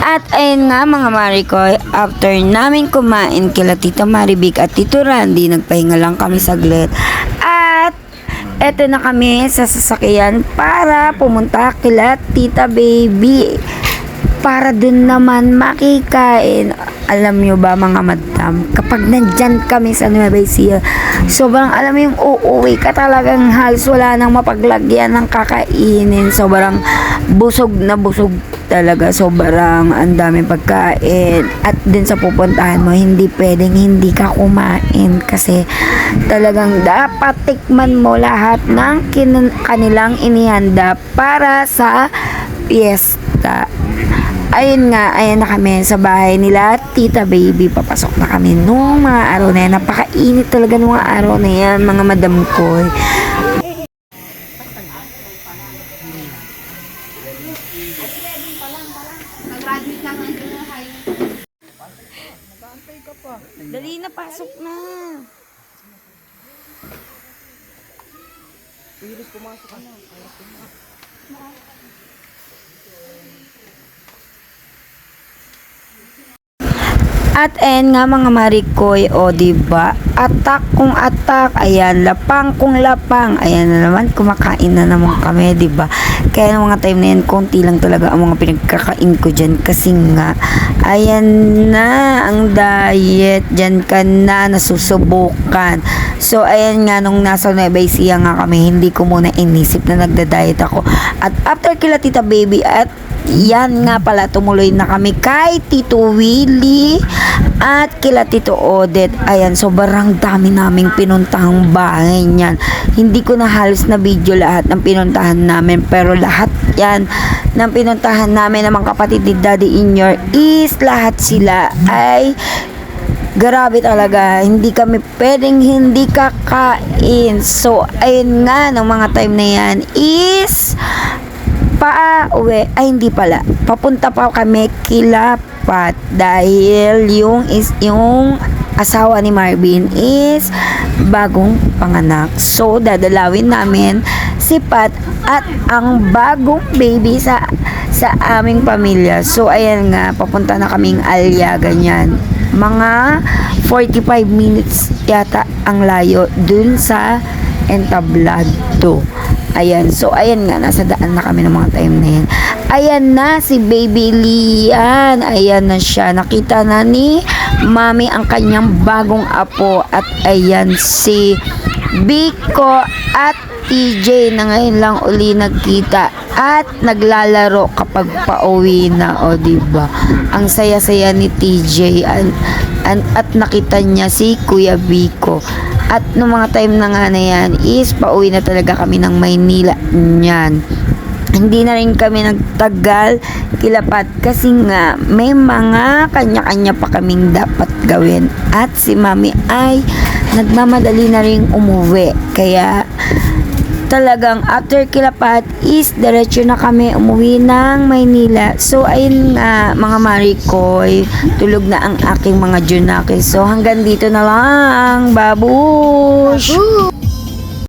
At ayun nga mga Marikoy, after namin kumain kila Tita Maribik at Tito Randy, nagpahinga lang kami saglit. At eto na kami sa sasakyan para pumunta kila Tita Baby. Para dun naman makikain. Alam nyo ba mga madam, kapag nandyan kami sa Nueva Ecija, sobrang alam mo yung uuwi ka talagang halos wala nang mapaglagyan ng kakainin. Sobrang busog na busog talaga. Sobrang ang daming pagkain. At din sa pupuntahan mo, hindi pwedeng hindi ka kumain kasi talagang dapat tikman mo lahat ng kanilang inihanda para sa fiesta. Ayun nga, ayan na kami sa bahay nila Tita Baby. Papasok na kami nung mga araw na yan. Napakainit talaga nung mga araw na yan, mga madam ko. Dali na, pasok na. Iris, pumasok ka na. At ayan nga mga Marikoy, o diba, atak kung atak, ayan, lapang kung lapang, ayan na naman, kumakain na naman kami, diba. Kaya ng mga time na yan, konti lang talaga ang mga pinagkakain ko dyan, kasi nga, ayan na, ang diet, dyan ka na, nasusubukan. So, ayan nga, nung nasa Nueva Ecija nga kami, hindi ko muna inisip na nagda-diet ako. At after kila Tita Baby, at yan nga pala, tumuloy na kami kay Tito Willie at kila Tito Odette. Ayan, sobrang dami naming pinuntahang bahay niyan. Hindi ko na halos na video lahat ng pinuntahan namin, pero lahat yan ng pinuntahan namin ng mga kapatid ni Daddy Inyor is lahat sila ay grabe talaga. Hindi kami pwedeng hindi kakain. So, ayun nga, ng mga time na yan is uwi, ay hindi pala, papunta pa kami kila Pat dahil yung asawa ni Marvin is bagong panganak. So dadalawin namin si Pat at ang bagong baby sa aming pamilya. So ayan nga, papunta na kaming Alya, ganyan. Mga 45 minutes yata ang layo dun sa Entablado. Ayan, so ayan nga, nasa daan na kami ng mga time na yan. Ayan na si Baby Lian. Ayan na siya. Nakita na ni Mami ang kanyang bagong apo. At ayan si Biko at TJ na ngayon lang uli nagkita at naglalaro kapag pauwi na, o diba, ang saya-saya ni TJ at nakita niya si Kuya Biko. At nung mga time na nga na yan is pauwi na talaga kami ng Maynila niyan. Hindi na rin kami nagtagal kilapat kasi nga may mga kanya-kanya pa kaming dapat gawin. At si Mami ay nagmamadali na rin umuwi. Kaya talagang after kilapat is diretso na kami umuwi ng Maynila. So ayun nga mga Marikoy, tulog na ang aking mga junaki. So hanggang dito na lang, babush!